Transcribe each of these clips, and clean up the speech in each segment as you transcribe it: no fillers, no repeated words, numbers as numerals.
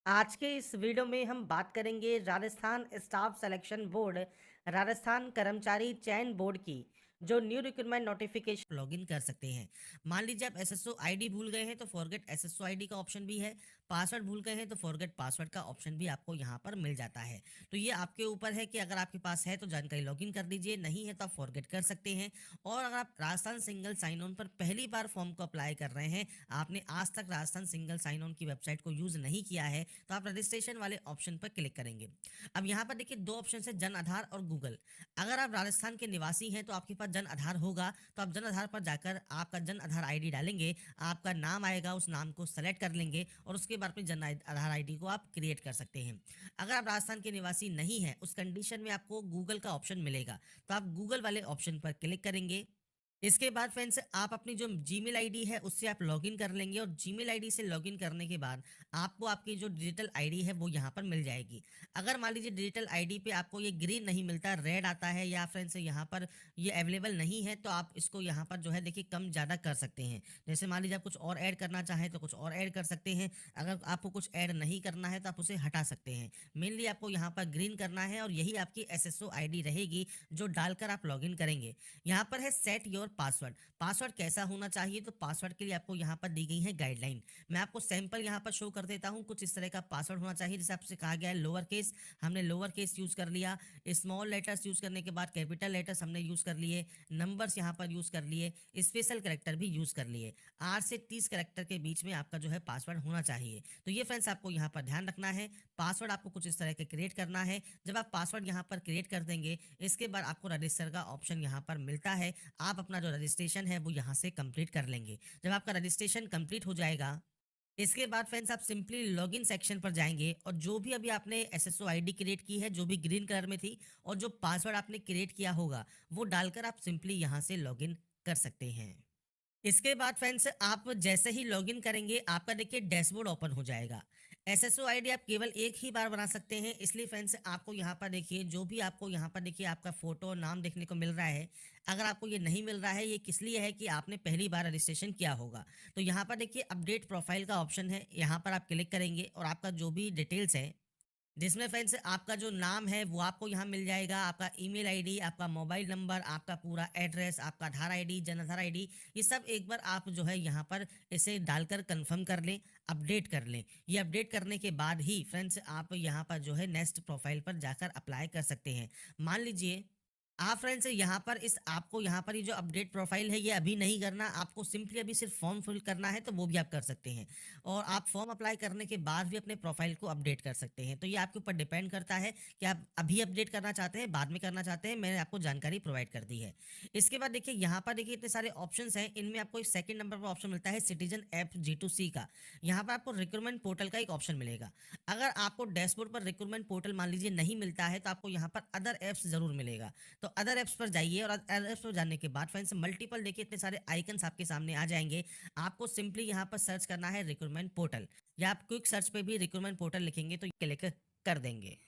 आज के इस वीडियो में हम बात करेंगे Rajasthan staff selection board Rajasthan कर्मचारी चयन बोर्ड की जो न्यू रिक्रूटमेंट नोटिफिकेशन लॉगिन कर सकते हैं। मान लीजिए आप एसएसओ आईडी भूल गए हैं तो फॉरगेट एसएसओ आईडी का ऑप्शन भी है। पासवर्ड भूल गए हैं तो फॉरगेट पासवर्ड का ऑप्शन भी आपको यहाँ पर मिल जाता है। तो ये आपके ऊपर है कि अगर आपके पास है तो जानकारी लॉगिन कर दीजिए, नहीं है तो आप फॉरगेट कर सकते हैं। और अगर आप राजस्थान सिंगल साइन ऑन पर पहली बार फॉर्म को अप्लाई कर रहे हैं, आपने आज तक राजस्थान सिंगल साइन ऑन की वेबसाइट को यूज नहीं किया है, तो आप रजिस्ट्रेशन वाले ऑप्शन पर क्लिक करेंगे। अब यहाँ पर देखिए दो ऑप्शन है, जन आधार और गूगल। अगर आप राजस्थान के निवासी हैं तो आपके पास जन आधार होगा, तो आप जन आधार पर जाकर आपका जन आधार आईडी डालेंगे, आपका नाम आएगा, उस नाम को सेलेक्ट कर लेंगे और उसके बाद अपनी जन आधार आईडी को आप क्रिएट कर सकते हैं। अगर आप राजस्थान के निवासी नहीं हैं, उस कंडीशन में आपको गूगल का ऑप्शन मिलेगा, तो आप गूगल वाले ऑप्शन पर क्लिक करेंगे। इसके बाद फ्रेंड्स आप अपनी जो जीमेल आईडी है उससे आप लॉगिन कर लेंगे और जीमेल आईडी से लॉगिन करने के बाद आपको आपकी जो डिजिटल आईडी है वो यहाँ पर मिल जाएगी। अगर मान लीजिए डिजिटल आईडी पे आपको ये ग्रीन नहीं मिलता, रेड आता है, या फ्रेंड्स यहाँ पर ये अवेलेबल नहीं है, तो आप इसको यहाँ पर जो है देखिए कम ज़्यादा कर सकते हैं। जैसे मान लीजिए आप कुछ और ऐड करना चाहें तो कुछ और ऐड कर सकते हैं। अगर आपको कुछ ऐड नहीं करना है तो आप उसे हटा सकते हैं। मेनली आपको यहाँ पर ग्रीन करना है और यही आपकी एसएसओ आईडी रहेगी जो डालकर आप लॉगिन करेंगे। यहाँ पर है सेट योर पासवर्ड। पासवर्ड कैसा होना चाहिए, तो पासवर्ड के लिए आपको यहाँ पर दी गई है गाइडलाइन। मैं आपको सैंपल यहाँ पर शो कर देता हूँ। कुछ इस तरह का पासवर्ड होना चाहिए, जैसे आपसे कहा गया है लोअर केस, हमने लोअर केस यूज कर लिया। स्मॉल लेटर्स यूज करने के बाद कैपिटल लेटर्स हमने यूज कर लिए, नंबर्स यहाँ पर यूज कर लिए, स्पेशल करेक्टर भी यूज कर लिए। 8 से 30 करेक्टर के बीच में आपका जो है पासवर्ड होना चाहिए। तो ये फ्रेंड्स आपको यहाँ पर ध्यान रखना है। पासवर्ड आपको कुछ इस तरह के क्रिएट करना है। जब आप पासवर्ड यहाँ पर क्रिएट कर देंगे, इसके बाद आपको रजिस्टर का ऑप्शन यहाँ पर मिलता है। आप अपना जो रजिस्ट्रेशन है वो यहाँ से कंप्लीट कर लेंगे। जब आपका रजिस्ट्रेशन कंप्लीट हो जाएगा, इसके बाद फ्रेंड्स आप सिंपली लॉगिन सेक्शन पर जाएंगे और जो भी अभी आपने एसएसओ आईडी क्रिएट की है, जो भी ग्रीन कलर में थी, और जो पासवर्ड आपने क्रिएट किया होगा, वो डालकर आप सिंपली यहाँ से लॉगिन कर सकते हैं। इसके बाद फ्रेंड्स आप जैसे ही लॉगिन करेंगे, आपका देखिए डैशबोर्ड ओपन हो जाएगा। एसएसओ आईडी आप केवल एक ही बार बना सकते हैं, इसलिए फ्रेंड्स आपको यहाँ पर देखिए जो भी आपको यहाँ पर देखिए आपका फोटो और नाम देखने को मिल रहा है। अगर आपको ये नहीं मिल रहा है, ये किस लिए है कि आपने पहली बार रजिस्ट्रेशन किया होगा। तो यहाँ पर देखिए अपडेट प्रोफाइल का ऑप्शन है, यहाँ पर आप क्लिक करेंगे और आपका जो भी डिटेल्स है, जिसमें फ्रेंड्स आपका जो नाम है वो आपको यहाँ मिल जाएगा, आपका ईमेल आईडी, आपका मोबाइल नंबर, आपका पूरा एड्रेस, आपका आधार आईडी, जन आधार आईडी, ये सब एक बार आप जो है यहाँ पर इसे डालकर कंफर्म कर लें, अपडेट कर लें। ये अपडेट करने के बाद ही फ्रेंड्स आप यहाँ पर जो है नेक्स्ट प्रोफाइल पर जाकर अप्लाई कर सकते हैं। मान लीजिए आप फ्रेंड्स यहाँ पर इस आपको यहाँ पर ये जो अपडेट प्रोफाइल है ये अभी नहीं करना, आपको सिंपली अभी सिर्फ फॉर्म फिल करना है, तो वो भी आप कर सकते हैं। और आप फॉर्म अप्लाई करने के बाद भी अपने प्रोफाइल को अपडेट कर सकते हैं। तो ये आपके ऊपर डिपेंड करता है कि आप अभी अपडेट करना चाहते हैं, बाद में करना चाहते हैं। मैंने आपको जानकारी प्रोवाइड कर दी है। इसके बाद देखिए यहाँ पर देखिए इतने सारे ऑप्शंस हैं, इनमें आपको एक सेकंड नंबर पर ऑप्शन मिलता है सिटीजन ऐप G2C का। यहाँ पर आपको रिक्रूटमेंट पोर्टल का एक ऑप्शन मिलेगा। अगर आपको डैशबोर्ड पर रिक्रूटमेंट पोर्टल मान लीजिए नहीं मिलता है, तो आपको यहाँ पर अदर ऐप्स जरूर मिलेगा। तो अदर ऐप्स पर जाइए और अदर ऐप्स पर जाने के बाद फ्रेंड्स मल्टीपल देखिए इतने सारे आइकन्स आपके सामने आ जाएंगे। आपको सिंपली यहाँ पर सर्च करना है रिक्रूटमेंट पोर्टल, या आप क्विक सर्च पे भी रिक्रूटमेंट पोर्टल लिखेंगे तो क्लिक कर देंगे।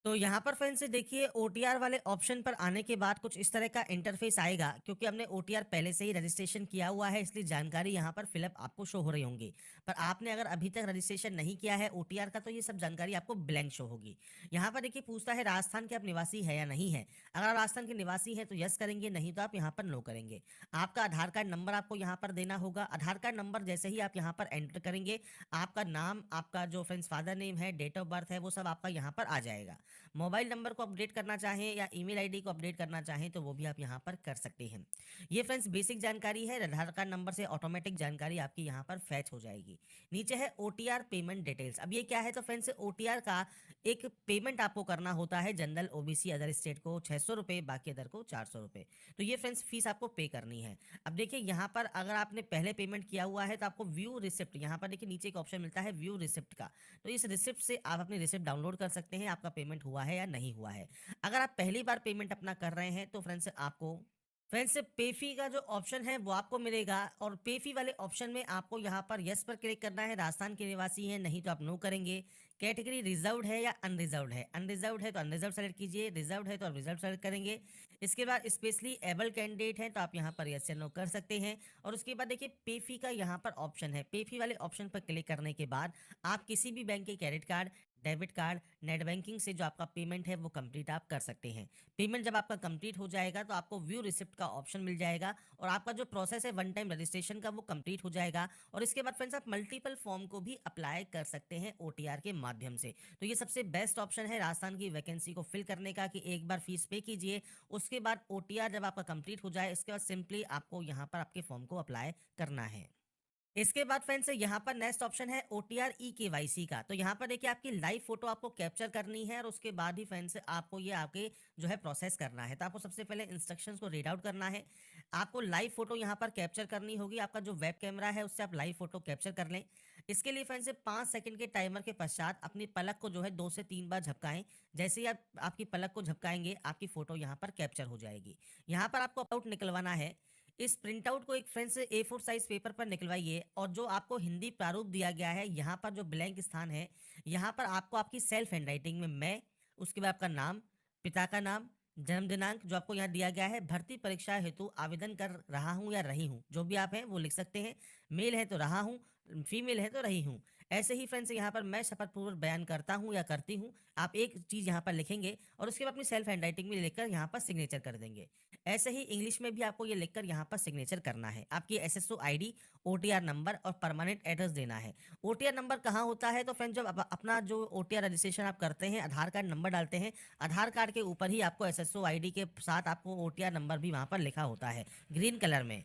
तो यहाँ पर फ्रेंड्स देखिए ओटीआर वाले ऑप्शन पर आने के बाद कुछ इस तरह का इंटरफेस आएगा। क्योंकि हमने ओटीआर पहले से ही रजिस्ट्रेशन किया हुआ है, इसलिए जानकारी यहाँ पर फिलअप आपको शो हो रही होंगी। पर आपने अगर अभी तक रजिस्ट्रेशन नहीं किया है ओटीआर का, तो ये सब जानकारी आपको ब्लैंक शो होगी। यहाँ पर देखिए पूछता है राजस्थान के आप निवासी है या नहीं है। अगर आप राजस्थान के निवासी हैं तो यस करेंगे, नहीं तो आप यहाँ पर नो करेंगे। आपका आधार कार्ड नंबर आपको यहाँ पर देना होगा। आधार कार्ड नंबर जैसे ही आप यहाँ पर एंटर करेंगे, आपका नाम, आपका जो फ्रेंड्स फादर नेम है, डेट ऑफ बर्थ है, वो सब आपका यहाँ पर आ जाएगा। मोबाइल नंबर को अपडेट करना चाहें या ईमेल आईडी को अपडेट करना चाहें तो वो भी आप यहाँ पर कर सकते हैं। ये फ्रेंड्स बेसिक जानकारी है। आधार कार्ड नंबर से ऑटोमेटिक जानकारी आपकी यहाँ पर फैच हो जाएगी। नीचे है ओटीआर पेमेंट डिटेल्स। अब ये क्या है, तो फ्रेंड्स ओटीआर का एक पेमेंट आपको करना होता है। जनरल, ओबीसी, अदर स्टेट को 600 रुपये, बाकी अदर को 400 रुपये। तो ये फ्रेंड्स फीस आपको पे करनी है। अब देखिए यहाँ पर अगर आपने पहले पेमेंट किया हुआ है तो आपको व्यू रिसिप्ट, यहाँ पर देखिए नीचे एक ऑप्शन मिलता है व्यू रिसिप्ट का। तो इस रिसिप्ट से आप अपनी रिसिप्ट डाउनलोड कर सकते हैं, आपका पेमेंट हुआ है या नहीं हुआ है। अगर आप पहली बार पेमेंट अपना कर रहे हैं तो फ्रेंड्स आपको फ्रेंड्स पे फी का जो ऑप्शन है वो आपको मिलेगा और पे फी वाले ऑप्शन में आपको यहाँ पर यस पर क्लिक करना है, राजस्थान के निवासी हैं, नहीं तो आप नो करेंगे। कैटेगरी रिजर्व्ड है या अनरिजर्व्ड है, अनरिजर्व्ड है तो अनरिजर्व सेलेक्ट कीजिए, रिजर्व्ड है तो आप रिजर्व सेलेक्ट करेंगे। इसके बाद स्पेशली एबल कैंडिडेट है तो आप यहाँ पर यस या नो कर सकते हैं। और उसके बाद देखिए पे फी का यहाँ पर ऑप्शन है, पे फी वाले ऑप्शन पर क्लिक करने के बाद आप किसी भी बैंक के credit card, debit card, net banking से जो आपका पेमेंट है वो कंप्लीट आप कर सकते हैं। पेमेंट जब आपका कंप्लीट हो जाएगा तो आपको व्यू रिसिप्ट का ऑप्शन मिल जाएगा और आपका जो प्रोसेस है वन टाइम रजिस्ट्रेशन का वो कंप्लीट हो जाएगा। और इसके बाद फ्रेंड्स आप मल्टीपल फॉर्म को भी अप्लाई कर सकते हैं ओटीआर के माध्यम से। तो ये सबसे बेस्ट ऑप्शन है राजस्थान की वैकेंसी को फिल करने का कि एक बार फीस पे कीजिए, उसके बाद ओटीआर जब आपका कंप्लीट हो जाए इसके बाद सिंपली आपको यहाँ पर आपके फॉर्म को अप्लाई करना है। इसके बाद फ्रेंड्स यहाँ पर नेक्स्ट ऑप्शन है ओटीआर ई केवाईसी का। तो यहाँ पर देखिए आपकी लाइव फोटो आपको कैप्चर करनी है और उसके बाद ही फ्रेंड्स आपको ये आपके जो है प्रोसेस करना है। तो आपको सबसे पहले इंस्ट्रक्शंस को रीड आउट करना है। आपको लाइव फोटो यहाँ पर कैप्चर करनी होगी, आपका जो वेब कैमरा है उससे आप लाइव फोटो कैप्चर कर लें। इसके लिए फ्रेंड्स 5 सेकंड के टाइमर के पश्चात अपनी पलक को जो है 2 से 3 बार झपकाएं। जैसे ही आप आपकी पलक को झपकाएंगे आपकी फोटो यहाँ पर कैप्चर हो जाएगी। यहाँ पर आपको आउट निकलवाना है। इस प्रिंट आउट को एक फ्रेंड से A4 साइज पेपर पर निकलवाइए और जो आपको हिंदी प्रारूप दिया गया है यहाँ पर जो ब्लैंक स्थान है यहाँ पर आपको आपकी सेल्फ हैंड राइटिंग में मैं, उसके बाद आपका नाम, पिता का नाम, जन्म दिनांक जो आपको यहाँ दिया गया है, भर्ती परीक्षा हेतु आवेदन कर रहा हूँ या रही हूँ, जो भी आप हैं वो लिख सकते हैं। मेल है तो रहा हूँ, फीमेल है तो रही हूँ। ऐसे ही फ्रेंड्स यहाँ पर मैं शपथपूर्वक बयान करता हूँ या करती हूँ, आप एक चीज़ यहाँ पर लिखेंगे और उसके बाद अपनी सेल्फ हैंड राइटिंग में लिखकर यहाँ पर सिग्नेचर कर देंगे। ऐसे ही इंग्लिश में भी आपको ये लिखकर यहाँ पर सिग्नेचर करना है। आपकी एसएसओ आईडी, ओटीआर नंबर और परमानेंट एड्रेस देना है। ओटीआर नंबर कहाँ होता है तो फ्रेंड जब अपना जो ओटीआर रजिस्ट्रेशन आप करते हैं आधार कार्ड नंबर डालते हैं, आधार कार्ड के ऊपर ही आपको एसएसओ आईडी के साथ आपको ओटीआर नंबर भी वहाँ पर लिखा होता है ग्रीन कलर में।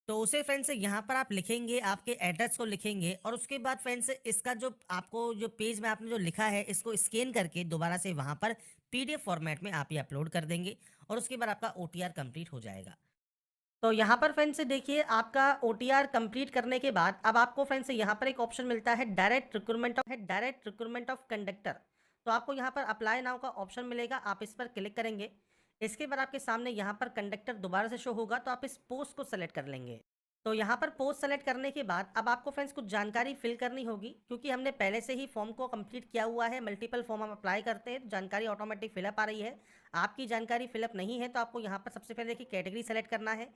तो उसे फ्रेंड्स यहाँ पर आप लिखेंगे, आपके एड्रेस को लिखेंगे और उसके बाद फ्रेंड्स इसका जो आपको जो पेज में आपने जो लिखा है इसको स्कैन करके दोबारा से वहाँ पर पीडीएफ फॉर्मेट में आप ये अपलोड कर देंगे और उसके बाद आपका ओटीआर कंप्लीट हो जाएगा। तो यहाँ पर फ्रेंड्स देखिए आपका ओटीआर कंप्लीट करने के बाद अब आपको फ्रेंड्स यहाँ पर एक ऑप्शन मिलता है डायरेक्ट रिक्रूटमेंट ऑफ कंडक्टर। तो आपको यहाँ पर अप्लाई नाउ का ऑप्शन मिलेगा, आप इस पर क्लिक करेंगे। इसके बाद आपके सामने यहाँ पर कंडक्टर दोबारा से शो होगा तो आप इस पोस्ट को सेलेक्ट कर लेंगे। तो यहाँ पर पोस्ट सेलेक्ट करने के बाद अब आपको फ्रेंड्स कुछ जानकारी फिल करनी होगी, क्योंकि हमने पहले से ही फॉर्म को कंप्लीट किया हुआ है, मल्टीपल फॉर्म हम अप्लाई करते हैं तो जानकारी ऑटोमेटिक फिलअप आ रही है। आपकी जानकारी फिलअप नहीं है तो आपको यहाँ पर सबसे पहले देखिए कैटेगरी सेलेक्ट करना है।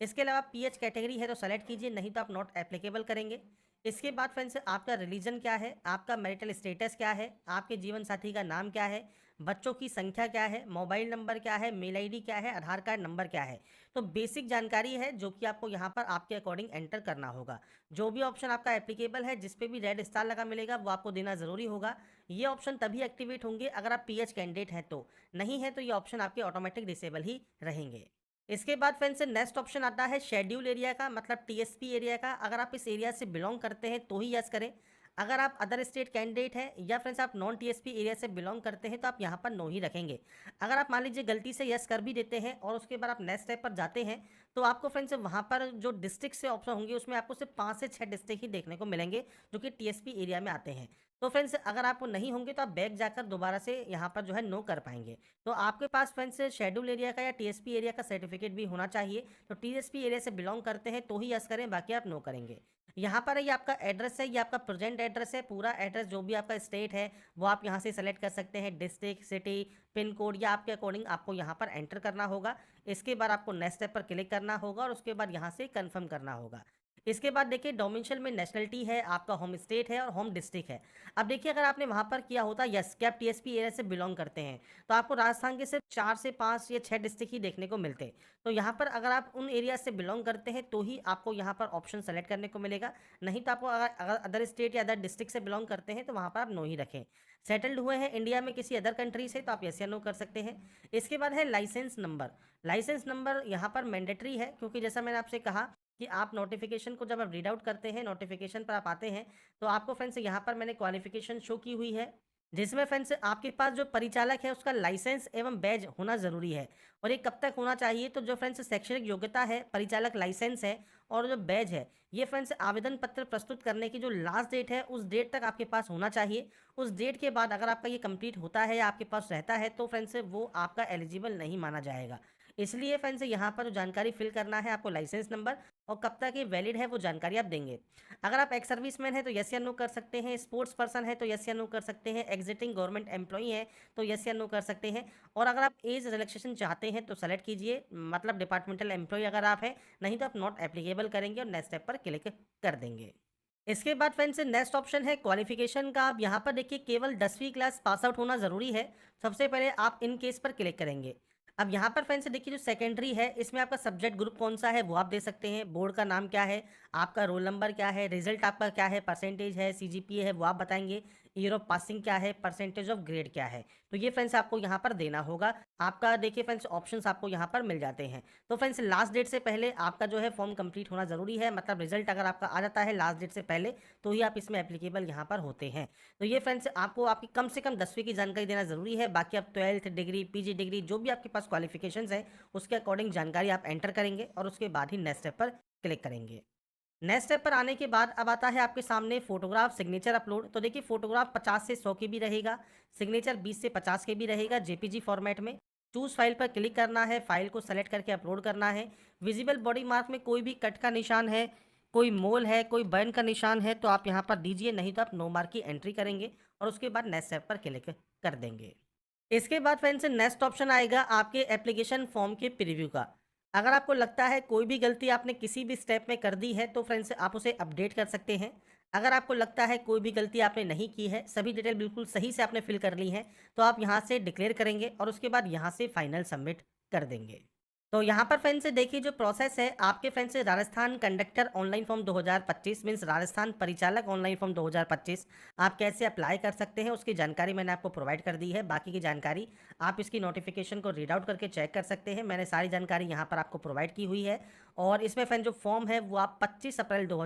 इसके अलावा पीएच कैटेगरी है तो सेलेक्ट कीजिए, नहीं तो आप नॉट एप्लीकेबल करेंगे। इसके बाद फ्रेंड्स आपका रिलीजन क्या है, आपका मैरिटल स्टेटस क्या है, आपके जीवन साथी का नाम क्या है, बच्चों की संख्या क्या है, मोबाइल नंबर क्या है, मेल आईडी क्या है, आधार कार्ड नंबर क्या है। तो बेसिक जानकारी है जो कि आपको यहाँ पर आपके अकॉर्डिंग एंटर करना होगा। जो भी ऑप्शन आपका एप्लीकेबल है जिस पे भी रेड स्टार लगा मिलेगा वो आपको देना ज़रूरी होगा। ये ऑप्शन तभी एक्टिवेट होंगे अगर आप पीएच कैंडिडेट हैं, तो नहीं है तो ये ऑप्शन आपके ऑटोमेटिक डिसेबल ही रहेंगे। इसके बाद फ्रेंड्स नेक्स्ट ऑप्शन आता है शेड्यूल एरिया का, मतलब टीएसपी एरिया का। अगर आप इस एरिया से बिलोंग करते हैं तो ही यस करें। अगर आप अदर स्टेट कैंडिडेट हैं या फ्रेंड्स आप नॉन टीएसपी एरिया से बिलोंग करते हैं तो आप यहाँ पर नो ही रखेंगे। अगर आप मान लीजिए गलती से यस कर भी देते हैं और उसके बाद आप नेक्स्ट स्टेप पर जाते हैं तो आपको फ्रेंड्स वहाँ पर जो डिस्ट्रिक्ट से ऑप्शन होंगे उसमें आपको सिर्फ 5 से 6 डिस्ट्रिक्ट ही देखने को मिलेंगे जो कि टीएसपी एरिया में आते हैं। तो फ्रेंड्स अगर आप नहीं होंगे तो आप बैक जाकर दोबारा से यहाँ पर जो है नो कर पाएंगे। तो आपके पास फ्रेंड्स शेड्यूल एरिया का या टीएसपी एरिया का सर्टिफिकेट भी होना चाहिए। तो टीएसपी एरिया से बिलोंग करते हैं तो ही यस करें, बाकी आप नो करेंगे। यहाँ पर ये आपका एड्रेस है, ये आपका प्रेजेंट एड्रेस है। पूरा एड्रेस जो भी आपका स्टेट है वो आप यहाँ से सेलेक्ट कर सकते हैं, डिस्ट्रिक्ट, सिटी, पिन कोड या आपके अकॉर्डिंग आपको यहाँ पर एंटर करना होगा। इसके बाद आपको नेक्स्ट स्टेप पर क्लिक करना होगा और उसके बाद यहाँ से कंफर्म करना होगा। इसके बाद देखिए डोमिसाइल में नेशनलिटी है, आपका होम स्टेट है और होम डिस्ट्रिक्ट है। अब देखिए अगर आपने वहाँ पर किया होता यस कि आप टीएसपी एरिया से बिलोंग करते हैं तो आपको राजस्थान के सिर्फ 4 से 5 या 6 डिस्ट्रिक्ट ही देखने को मिलते। तो यहाँ पर अगर आप उन एरिया से बिलोंग करते हैं तो ही आपको यहाँ पर ऑप्शन सेलेक्ट करने को मिलेगा, नहीं तो आपको अगर अदर स्टेट या अदर डिस्ट्रिक्ट से बिलोंग करते हैं तो वहाँ पर आप नो ही रखें। सेटल्ड हुए हैं इंडिया में किसी अदर कंट्री से तो आप यस या नो कर सकते हैं। इसके बाद है लाइसेंस नंबर। लाइसेंस नंबर यहाँ पर मैंडेटरी है, क्योंकि जैसा मैंने आपसे कहा कि आप नोटिफिकेशन को जब आप रीड आउट करते हैं, नोटिफिकेशन पर आप आते हैं तो आपको फ्रेंड्स यहाँ पर मैंने क्वालिफिकेशन शो की हुई है, जिसमें फ्रेंड्स आपके पास जो परिचालक है उसका लाइसेंस एवं बैज होना ज़रूरी है। और ये कब तक होना चाहिए तो जो फ्रेंड्स शैक्षणिक योग्यता है, परिचालक लाइसेंस है और जो बैज है, ये फ्रेंड्स आवेदन पत्र प्रस्तुत करने की जो लास्ट डेट है उस डेट तक आपके पास होना चाहिए। उस डेट के बाद अगर आपका ये कंप्लीट होता है या आपके पास रहता है तो फ्रेंड्स वो आपका एलिजिबल नहीं माना जाएगा। इसलिए फ्रेंड्स यहाँ पर जो जानकारी फिल करना है आपको लाइसेंस नंबर और कब तक ये वैलिड है वो जानकारी आप देंगे। अगर आप एक्स सर्विसमैन है तो यस या नो कर सकते हैं, स्पोर्ट्स पर्सन है तो यस या नो कर सकते हैं, एग्जिटिंग गवर्नमेंट एम्प्लॉई है तो यस या नो कर सकते हैं। और अगर आप एज रिलैक्सेशन चाहते हैं तो सेलेक्ट कीजिए, मतलब डिपार्टमेंटल एम्प्लॉय अगर आप हैं, नहीं तो आप नॉट एप्लीकेबल करेंगे और नेक्स्ट स्टेप पर क्लिक कर देंगे। इसके बाद फ्रेंड्स नेक्स्ट ऑप्शन है क्वालिफिकेशन का। आप यहाँ पर देखिए केवल 10वीं क्लास पास आउट होना ज़रूरी है। सबसे पहले आप इन केस पर क्लिक करेंगे। अब यहाँ पर फ्रेंड्स देखिए जो सेकेंडरी है इसमें आपका सब्जेक्ट ग्रुप कौन सा है वो आप दे सकते हैं, बोर्ड का नाम क्या है, आपका रोल नंबर क्या है, रिजल्ट आपका क्या है, परसेंटेज है, सीजीपीए है वो आप बताएंगे, ईयर ऑफ पासिंग क्या है, परसेंटेज ऑफ ग्रेड क्या है। तो ये फ्रेंड्स आपको यहाँ पर देना होगा। आपका देखिए फ्रेंड्स ऑप्शंस आपको यहाँ पर मिल जाते हैं। तो फ्रेंड्स लास्ट डेट से पहले आपका जो है फॉर्म कंप्लीट होना ज़रूरी है, मतलब रिजल्ट अगर आपका आ जाता है लास्ट डेट से पहले तो ही आप इसमें एप्लीकेबल यहाँ पर होते हैं। तो ये फ्रेंड्स आपको आपकी कम से कम 10वीं की जानकारी देना ज़रूरी है। बाकी आप 12th डिग्री, पीजी डिग्री जो भी आपके पास क्वालिफिकेशंस है उसके अकॉर्डिंग जानकारी आप एंटर करेंगे और उसके बाद ही नेक्स्ट स्टेप पर क्लिक करेंगे। नेक्स्ट स्टेप पर आने के बाद अब आता है आपके सामने फोटोग्राफ सिग्नेचर अपलोड। तो देखिए फोटोग्राफ 50 से 100 के भी रहेगा, सिग्नेचर 20 से 50 के भी रहेगा जेपीजी फॉर्मेट में। चूज फाइल पर क्लिक करना है, फाइल को सेलेक्ट करके अपलोड करना है। विजिबल बॉडी मार्क में कोई भी कट का निशान है, कोई मोल है, कोई बर्न का निशान है तो आप यहाँ पर दीजिए, नहीं तो आप नो मार्क की एंट्री करेंगे और उसके बाद नेक्स्ट स्टेप पर क्लिक कर देंगे। इसके बाद फ्रेंड्स नेक्स्ट ऑप्शन आएगा आपके एप्लीकेशन फॉर्म के प्रीव्यू का। अगर आपको लगता है कोई भी गलती आपने किसी भी स्टेप में कर दी है तो फ्रेंड्स आप उसे अपडेट कर सकते हैं। अगर आपको लगता है कोई भी गलती आपने नहीं की है, सभी डिटेल बिल्कुल सही से आपने फिल कर ली है, तो आप यहाँ से डिक्लेयर करेंगे और उसके बाद यहाँ से फाइनल सबमिट कर देंगे। तो यहाँ पर फ्रेंड्स देखिए जो प्रोसेस है आपके friends Rajasthan conductor online form 2025 means Rajasthan परिचालक ऑनलाइन फॉर्म 2025 आप कैसे अप्लाई कर सकते हैं उसकी जानकारी मैंने आपको प्रोवाइड कर दी है। बाकी की जानकारी आप इसकी नोटिफिकेशन को रीड आउट करके चेक कर सकते हैं। मैंने सारी जानकारी यहाँ पर आपको प्रोवाइड की हुई है। और इसमें फ्रेंड जो फॉर्म है वो आप 25 अप्रैल 2025